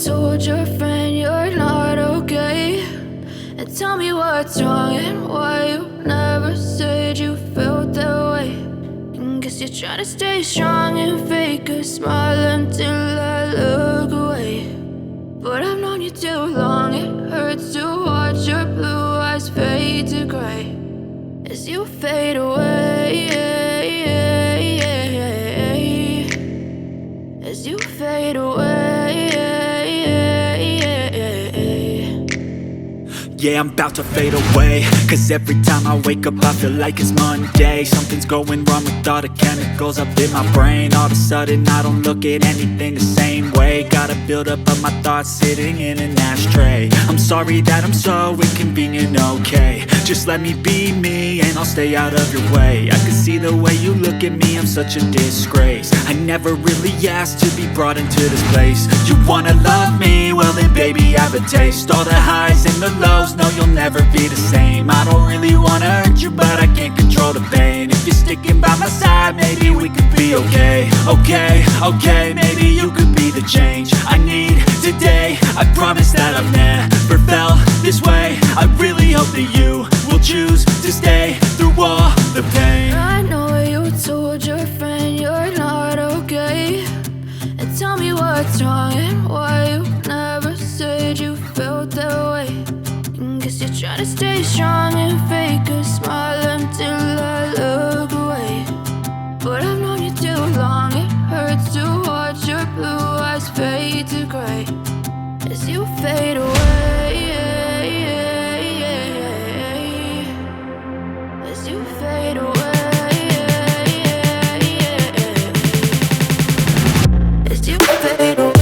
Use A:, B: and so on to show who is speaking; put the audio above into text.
A: told your friend you're not okay, and tell me what's wrong and why you never said you felt that way. And guess you're trying to stay strong and fake a smile until I look away. But I've known you too long, it hurts to watch your blue eyes fade to gray as you fade away, as you fade away.
B: Yeah, I'm about to fade away, cause every time I wake up I feel like it's Monday. Something's going wrong with all the chemicals up in my brain. All of a sudden I don't look at anything the same way. Gotta build up of my thoughts sitting in an ashtray. I'm sorry that I'm so inconvenient, okay. Just let me be me and I'll stay out of your way. I can see the way you look at me, I'm such a disgrace. I never really asked to be brought into this place. You wanna love me? Well then baby I have a taste. All the highs and the lows, no you'll never be the same. I don't really wanna hurt you but I can't control the pain. If you're sticking by my side maybe we could be okay. Okay, maybe you could be the change I need today. I promise that I've never felt this way. I really hope that you will choose to stay through all the pain.
A: I know you told your friend you're not okay, and tell me what's wrong and why you never said you felt that way. And guess you're trying to stay strong and fake a smile until I look away. But I've known you too long, it hurts to watch your blue eyes fade to gray as you fade away, as you fade away, as you fade away.